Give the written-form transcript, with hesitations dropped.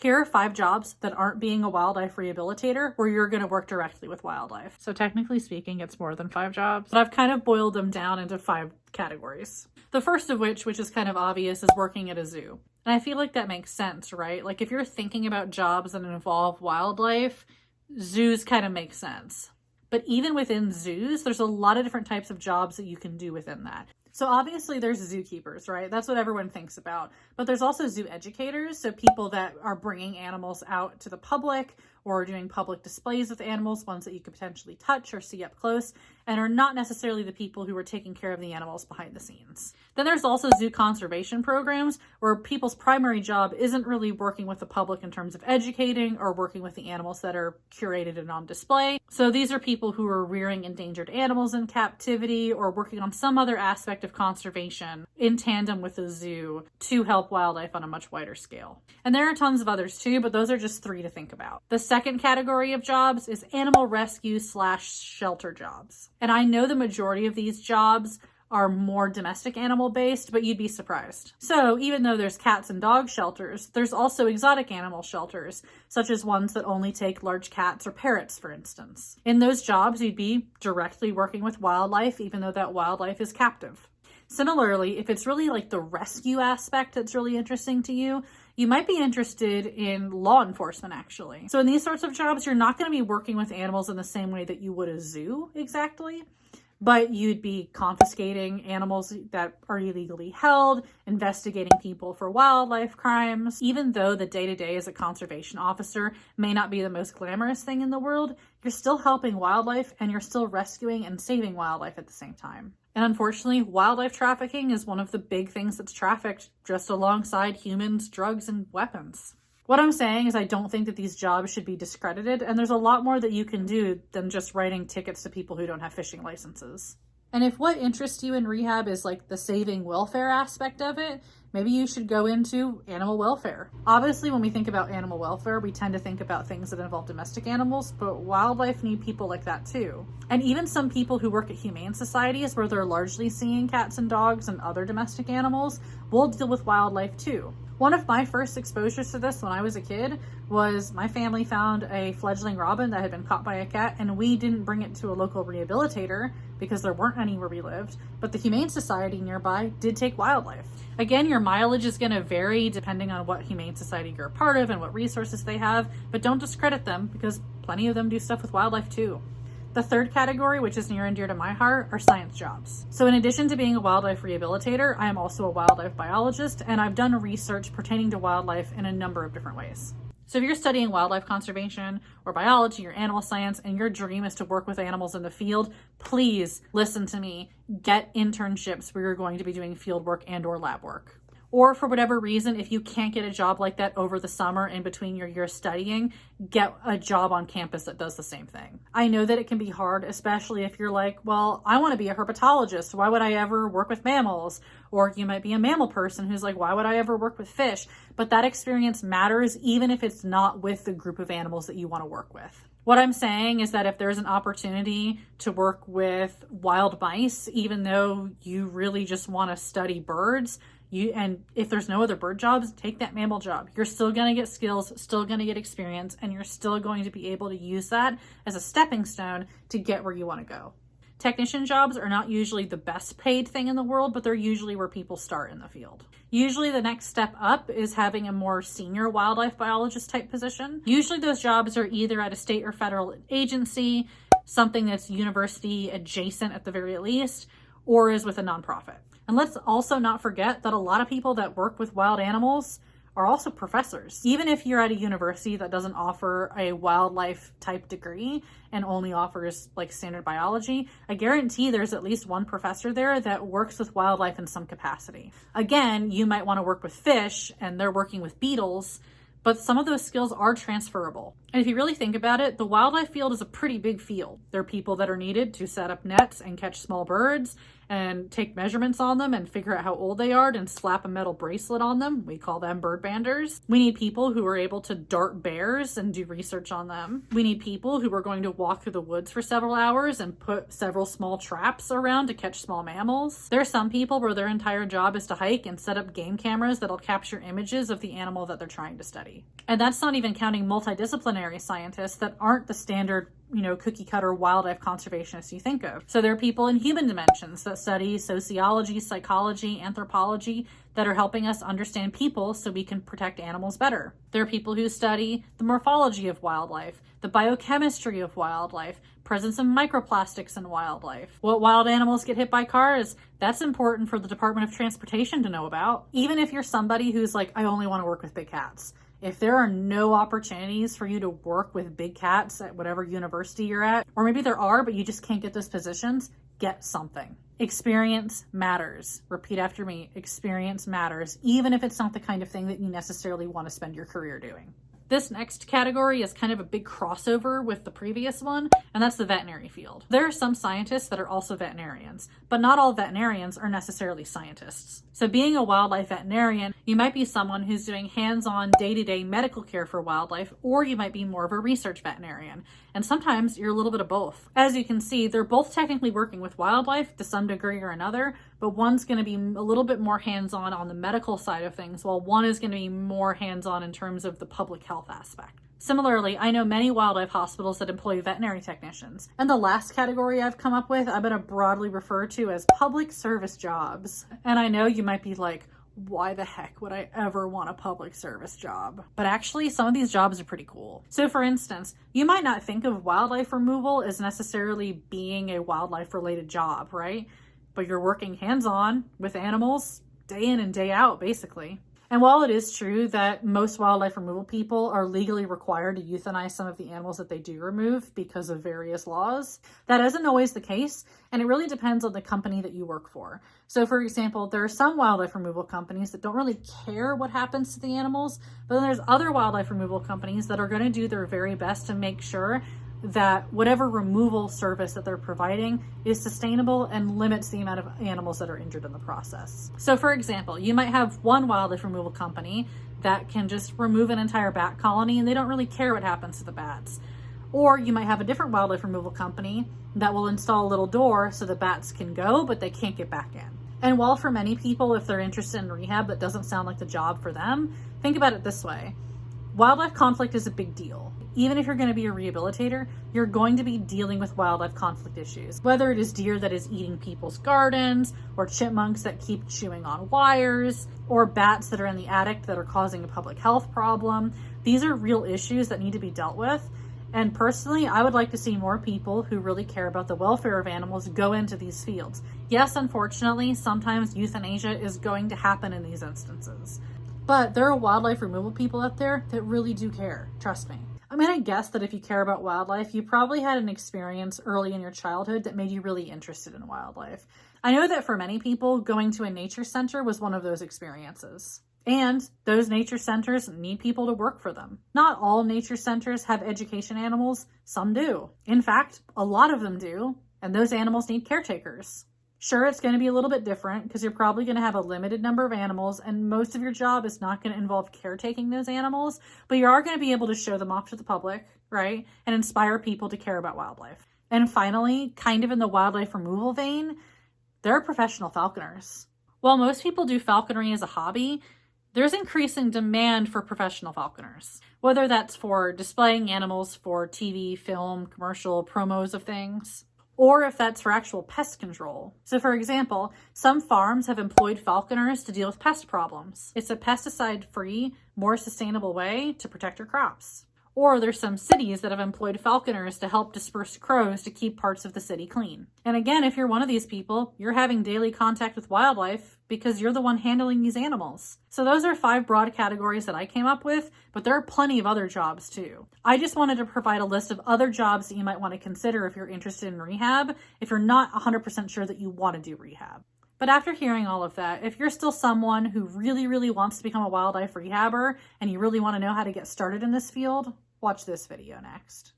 Here are 5 jobs that aren't being a wildlife rehabilitator where you're going to work directly with wildlife. So technically speaking, it's more than 5 jobs, but I've kind of boiled them down into 5 categories. The first of which is kind of obvious, is working at a zoo. And I feel like that makes sense, right? Like if you're thinking about jobs that involve wildlife, zoos kind of make sense. But even within zoos, there's a lot of different types of jobs that you can do within that. So obviously there's zookeepers, right? That's what everyone thinks about. But there's also zoo educators, so people that are bringing animals out to the public or doing public displays with animals, ones that you could potentially touch or see up close, and are not necessarily the people who are taking care of the animals behind the scenes. Then there's also zoo conservation programs where people's primary job isn't really working with the public in terms of educating or working with the animals that are curated and on display. So these are people who are rearing endangered animals in captivity or working on some other aspect of conservation in tandem with the zoo to help wildlife on a much wider scale. And there are tons of others too, but those are just 3 to think about. The second category of jobs is animal rescue / shelter jobs. And I know the majority of these jobs are more domestic animal based, but you'd be surprised. So even though there's cats and dog shelters, there's also exotic animal shelters, such as ones that only take large cats or parrots, for instance. In those jobs, you'd be directly working with wildlife, even though that wildlife is captive. Similarly, if it's really like the rescue aspect that's really interesting to you, you might be interested in law enforcement, actually. So in these sorts of jobs, you're not going to be working with animals in the same way that you would a zoo exactly, but you'd be confiscating animals that are illegally held, investigating people for wildlife crimes. Even though the day-to-day as a conservation officer may not be the most glamorous thing in the world, you're still helping wildlife and you're still rescuing and saving wildlife at the same time. And unfortunately, wildlife trafficking is one of the big things that's trafficked just alongside humans, drugs, and weapons. What I'm saying is I don't think that these jobs should be discredited, and there's a lot more that you can do than just writing tickets to people who don't have fishing licenses. And if what interests you in rehab is like the saving welfare aspect of it, maybe you should go into animal welfare. Obviously, when we think about animal welfare, we tend to think about things that involve domestic animals, but wildlife need people like that too. And even some people who work at humane societies where they're largely seeing cats and dogs and other domestic animals will deal with wildlife too. One of my first exposures to this when I was a kid was my family found a fledgling robin that had been caught by a cat, and we didn't bring it to a local rehabilitator because there weren't any where we lived, but the Humane Society nearby did take wildlife. Again, your mileage is going to vary depending on what Humane Society you're a part of and what resources they have, but don't discredit them because plenty of them do stuff with wildlife too. The third category, which is near and dear to my heart, are science jobs. So in addition to being a wildlife rehabilitator, I am also a wildlife biologist, and I've done research pertaining to wildlife in a number of different ways. So if you're studying wildlife conservation or biology or animal science and your dream is to work with animals in the field, please listen to me. Get internships where you're going to be doing field work and or lab work. Or for whatever reason, if you can't get a job like that over the summer in between your years studying, get a job on campus that does the same thing. I know that it can be hard, especially if you're like, well, I want to be a herpetologist. Why would I ever work with mammals? Or you might be a mammal person who's like, why would I ever work with fish? But that experience matters even if it's not with the group of animals that you want to work with. What I'm saying is that if there's an opportunity to work with wild mice, even though you really just want to study birds, and if there's no other bird jobs, take that mammal job. You're still going to get skills, still going to get experience, and you're still going to be able to use that as a stepping stone to get where you want to go. Technician jobs are not usually the best paid thing in the world, but they're usually where people start in the field. Usually the next step up is having a more senior wildlife biologist type position. Usually those jobs are either at a state or federal agency, something that's university adjacent at the very least, or is with a nonprofit. And let's also not forget that a lot of people that work with wild animals are also professors. Even if you're at a university that doesn't offer a wildlife type degree and only offers like standard biology, I guarantee there's at least one professor there that works with wildlife in some capacity. Again, you might want to work with fish and they're working with beetles, but some of those skills are transferable. And if you really think about it, the wildlife field is a pretty big field. There are people that are needed to set up nets and catch small birds, and take measurements on them and figure out how old they are and slap a metal bracelet on them. We call them bird banders. We need people who are able to dart bears and do research on them. We need people who are going to walk through the woods for several hours and put several small traps around to catch small mammals. There are some people where their entire job is to hike and set up game cameras that'll capture images of the animal that they're trying to study. And that's not even counting multidisciplinary scientists that aren't the standard cookie cutter wildlife conservationists you think of. So there are people in human dimensions that study sociology, psychology, anthropology that are helping us understand people so we can protect animals better. There are people who study the morphology of wildlife, the biochemistry of wildlife, presence of microplastics in wildlife. What wild animals get hit by cars, that's important for the Department of Transportation to know about. Even if you're somebody who's like, I only want to work with big cats. If there are no opportunities for you to work with big cats at whatever university you're at, or maybe there are, but you just can't get those positions, get something. Experience matters. Repeat after me. Experience matters, even if it's not the kind of thing that you necessarily want to spend your career doing. This next category is kind of a big crossover with the previous one, and that's the veterinary field. There are some scientists that are also veterinarians, but not all veterinarians are necessarily scientists. So being a wildlife veterinarian, you might be someone who's doing hands-on day-to-day medical care for wildlife, or you might be more of a research veterinarian. And sometimes you're a little bit of both. As you can see, they're both technically working with wildlife to some degree or another, but one's going to be a little bit more hands-on on the medical side of things, while one is going to be more hands-on in terms of the public health aspect. Similarly, I know many wildlife hospitals that employ veterinary technicians. And the last category I've come up with, I'm going to broadly refer to as public service jobs. And I know you might be like, why the heck would I ever want a public service job? But actually, some of these jobs are pretty cool. So for instance, you might not think of wildlife removal as necessarily being a wildlife related job, right? But you're working hands-on with animals day in and day out, basically. And while it is true that most wildlife removal people are legally required to euthanize some of the animals that they do remove because of various laws, that isn't always the case, and it really depends on the company that you work for. So for example, there are some wildlife removal companies that don't really care what happens to the animals, but then there's other wildlife removal companies that are going to do their very best to make sure that whatever removal service that they're providing is sustainable and limits the amount of animals that are injured in the process. So for example, you might have one wildlife removal company that can just remove an entire bat colony and they don't really care what happens to the bats. Or you might have a different wildlife removal company that will install a little door so the bats can go, but they can't get back in. And while for many people, if they're interested in rehab, that doesn't sound like the job for them, think about it this way. Wildlife conflict is a big deal. Even if you're going to be a rehabilitator, you're going to be dealing with wildlife conflict issues. Whether it is deer that is eating people's gardens, or chipmunks that keep chewing on wires, or bats that are in the attic that are causing a public health problem. These are real issues that need to be dealt with. And personally, I would like to see more people who really care about the welfare of animals go into these fields. Yes, unfortunately, sometimes euthanasia is going to happen in these instances. But there are wildlife removal people out there that really do care, trust me. I'm going to guess that if you care about wildlife, you probably had an experience early in your childhood that made you really interested in wildlife. I know that for many people, going to a nature center was one of those experiences. And those nature centers need people to work for them. Not all nature centers have education animals, some do. In fact, a lot of them do, and those animals need caretakers. Sure, it's going to be a little bit different because you're probably going to have a limited number of animals and most of your job is not going to involve caretaking those animals, but you are going to be able to show them off to the public, right? And inspire people to care about wildlife. And finally, kind of in the wildlife removal vein, there are professional falconers. While most people do falconry as a hobby, there's increasing demand for professional falconers. Whether that's for displaying animals for TV, film, commercial, promos of things, or if that's for actual pest control. So for example, some farms have employed falconers to deal with pest problems. It's a pesticide-free, more sustainable way to protect your crops. Or there's some cities that have employed falconers to help disperse crows to keep parts of the city clean. And again, if you're one of these people, you're having daily contact with wildlife because you're the one handling these animals. So those are 5 broad categories that I came up with, but there are plenty of other jobs too. I just wanted to provide a list of other jobs that you might want to consider if you're interested in rehab, if you're not 100% sure that you want to do rehab. But after hearing all of that, if you're still someone who really, really wants to become a wildlife rehabber and you really want to know how to get started in this field, watch this video next.